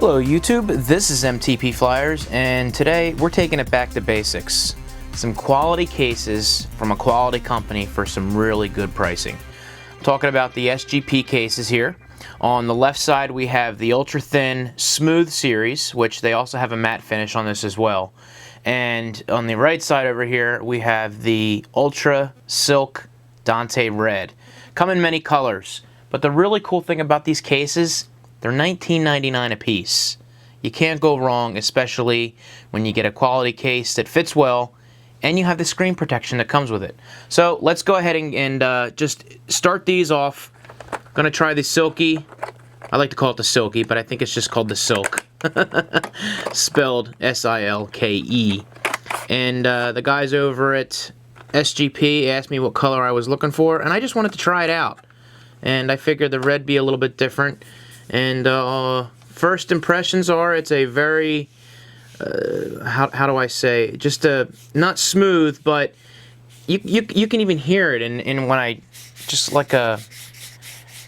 Hello YouTube, this is MTP Flyers, and today we're taking it back to basics. Some quality cases from a quality company for some really good pricing. I'm talking about the SGP cases here. On the left side we have the Ultra Thin Smooth series, which they also have a matte finish on this as well. And on the right side over here we have the Ultra Silk Dante Red. Come in many colors, but the really cool thing about these cases, they're $19.99 a piece. You can't go wrong, especially when you get a quality case that fits well and you have the screen protection that comes with it. So let's go ahead and just start these off. I'm going to try the Silky. I like to call it the Silky, but I think it's just called the Silk. Spelled S-I-L-K-E. And the guys over at SGP asked me what color I was looking for, and I just wanted to try it out. And I figured the red be a little bit different. And first impressions are it's a very, how do I say, just a, not smooth, but you can even hear it in when I, just like a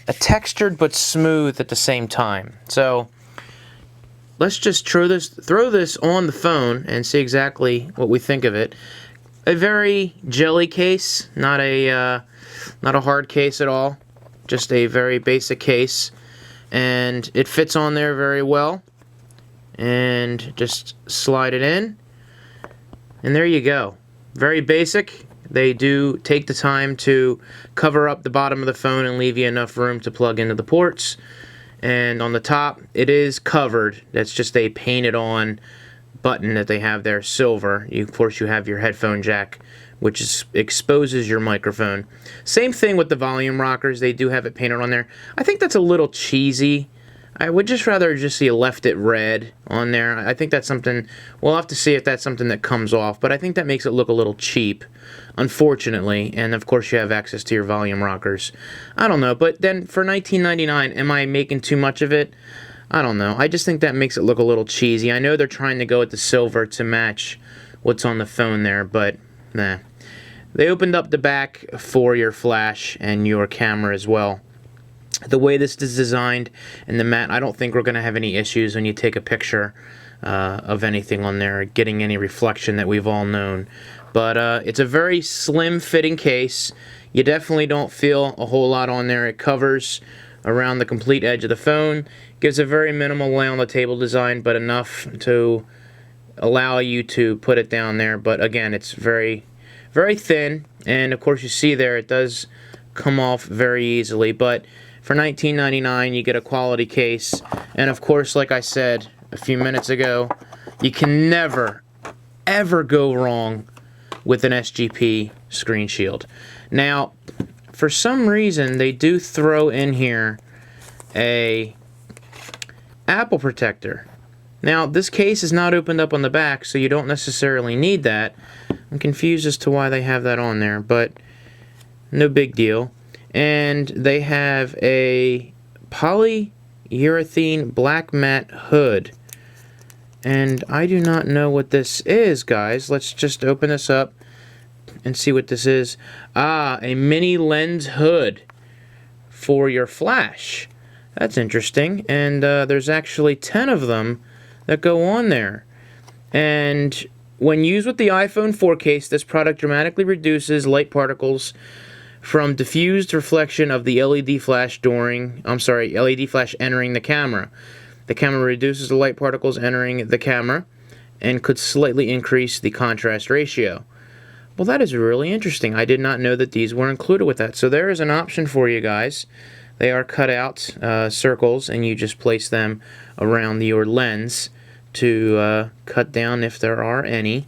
textured but smooth at the same time. So let's just throw this on the phone and see exactly what we think of it. A very jelly case, not a hard case at all, just a very basic case. And it fits on there very well, and just slide it in, and there you go. Very basic. They do take the time to cover up the bottom of the phone and leave you enough room to plug into the ports. And on the top it is covered. That's just a painted on button that they have there, silver. Of course you have your headphone jack, which exposes your microphone. Same thing with the volume rockers. They do have it painted on there. I think that's a little cheesy. I would just rather just see left it red on there. I think that's something, we'll have to see if that's something that comes off, but I think that makes it look a little cheap, unfortunately. And of course you have access to your volume rockers. I don't know, but then for $19.99, am I making too much of it? I don't know. I just think that makes it look a little cheesy. I know they're trying to go with the silver to match what's on the phone there, but nah. They opened up the back for your flash and your camera as well. The way this is designed and the matte, I don't think we're going to have any issues when you take a picture of anything on there, getting any reflection that we've all known. But it's a very slim fitting case. You definitely don't feel a whole lot on there. It covers around the complete edge of the phone. Gives a very minimal lay on the table design, but enough to allow you to put it down there. But again, it's very thin, and of course you see there it does come off very easily. But for $19.99 you get a quality case, and of course, like I said a few minutes ago, you can never ever go wrong with an SGP screen shield. Now for some reason they do throw in here a Apple protector. Now this case is not opened up on the back, so you don't necessarily need that. I'm confused as to why they have that on there, but no big deal. And they have a polyurethane black matte hood. And I do not know what this is, guys. Let's just open this up and see what this is. Ah, a mini lens hood for your flash. That's interesting. And there's actually 10 of them that go on there. And when used with the iPhone 4 case, this product dramatically reduces light particles from diffused reflection of the LED flash entering the camera. The camera reduces the light particles entering the camera and could slightly increase the contrast ratio. Well, that is really interesting. I did not know that these were included with that. So there is an option for you guys. They are cut out circles, and you just place them around your lens to cut down if there are any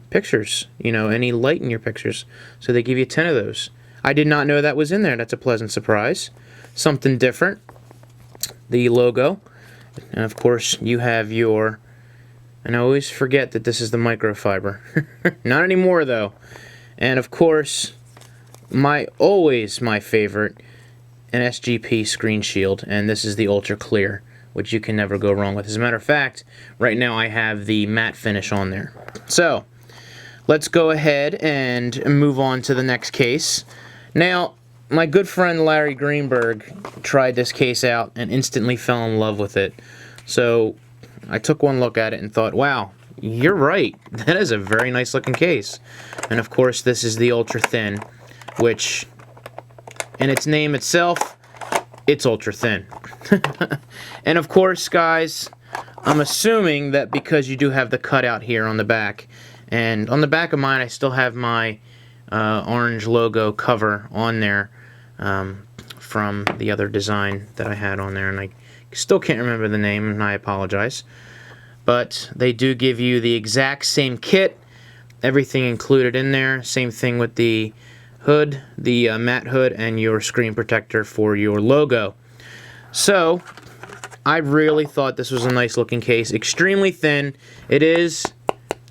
pictures, any light in your pictures. So they give you 10 of those. I did not know that was in there. That's a pleasant surprise. Something different. The logo. And of course you have your, and I always forget that this is the microfiber. Not anymore though. And of course, always my favorite, an SGP screen shield, and this is the Ultra Clear, which you can never go wrong with. As a matter of fact, right now I have the matte finish on there. So let's go ahead and move on to the next case. Now, my good friend Larry Greenberg tried this case out and instantly fell in love with it. So I took one look at it and thought, wow, you're right. That is a very nice looking case. And of course, this is the ultra thin, which in its name itself, it's ultra thin. And of course, guys, I'm assuming that because you do have the cutout here on the back, and on the back of mine I still have my orange logo cover on there from the other design that I had on there, and I still can't remember the name, and I apologize. But they do give you the exact same kit, everything included in there. Same thing with the hood, the matte hood, and your screen protector for your logo. So I really thought this was a nice looking case. Extremely thin. It is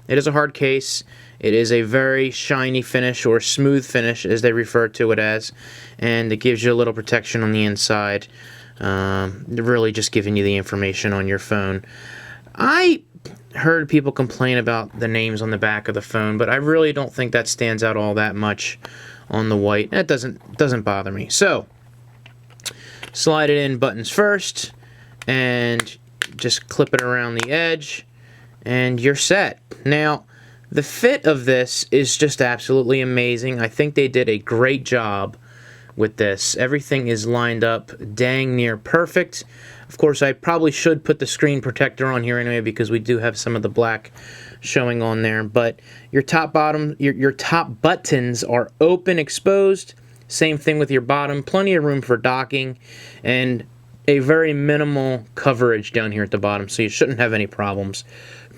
a hard case. It is a very shiny finish, or smooth finish as they refer to it as, and it gives you a little protection on the inside. Really just giving you the information on your phone. I heard people complain about the names on the back of the phone, but I really don't think that stands out all that much on the white. That doesn't bother me. So slide it in buttons first, and just clip it around the edge, and you're set. Now, the fit of this is just absolutely amazing. I think they did a great job with this. Everything is lined up dang near perfect. Of course, I probably should put the screen protector on here anyway, because we do have some of the black showing on there. But your top buttons are open, exposed. Same thing with your bottom. Plenty of room for docking, and a very minimal coverage down here at the bottom, so you shouldn't have any problems.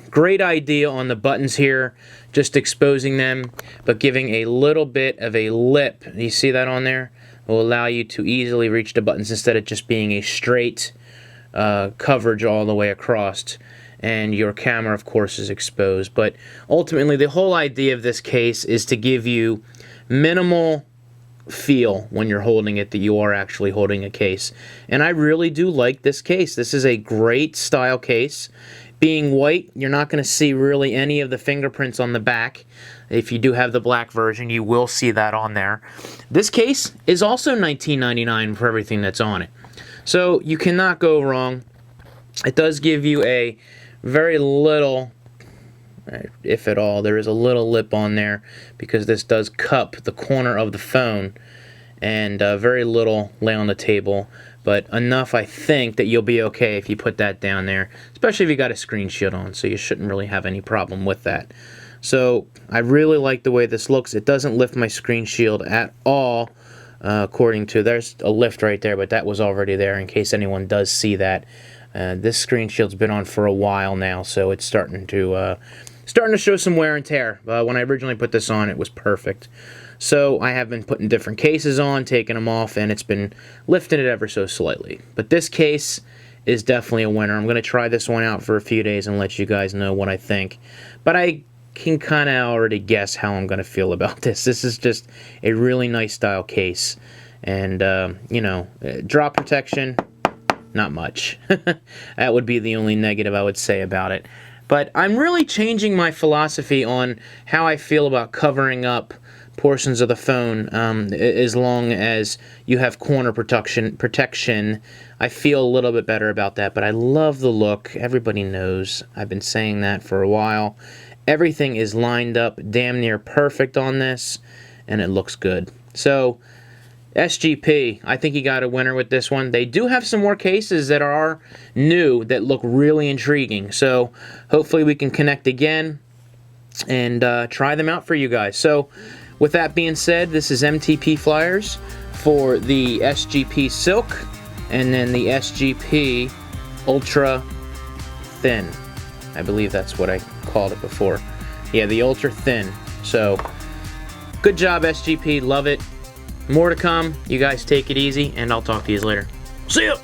Great idea on the buttons here, just exposing them, but giving a little bit of a lip. You see that on there? It will allow you to easily reach the buttons instead of just being a straight coverage all the way across. And your camera, of course, is exposed. But ultimately, the whole idea of this case is to give you minimal feel when you're holding it, that you are actually holding a case. And I really do like this case. This is a great style case. Being white, you're not going to see really any of the fingerprints on the back. If you do have the black version, you will see that on there. This case is also $19.99 for everything that's on it. So you cannot go wrong. It does give you a very little, if at all, there is a little lip on there, because this does cup the corner of the phone, and very little lay on the table, but enough, I think, that you'll be okay if you put that down there, especially if you got a screen shield on, so you shouldn't really have any problem with that. So I really like the way this looks. It doesn't lift my screen shield at all, according to, there's a lift right there, but that was already there in case anyone does see that. This screen shield's been on for a while now, so it's starting to show some wear and tear. When I originally put this on, it was perfect. So I have been putting different cases on, taking them off, and it's been lifting it ever so slightly. But this case is definitely a winner. I'm going to try this one out for a few days and let you guys know what I think. But I can kind of already guess how I'm going to feel about this. This is just a really nice style case. And, you know, drop protection, not much. That would be the only negative I would say about it. But I'm really changing my philosophy on how I feel about covering up portions of the phone, as long as you have corner protection. I feel a little bit better about that, but I love the look. Everybody knows. I've been saying that for a while. Everything is lined up damn near perfect on this, and it looks good. So, SGP, I think you got a winner with this one. They do have some more cases that are new that look really intriguing, so hopefully we can connect again and try them out for you guys. So, with that being said, this is MTP Flyers for the SGP Silk, and then the SGP Ultra Thin. I believe that's what I called it before. Yeah, the Ultra Thin. So, good job, SGP. Love it. More to come. You guys take it easy, and I'll talk to you later. See ya!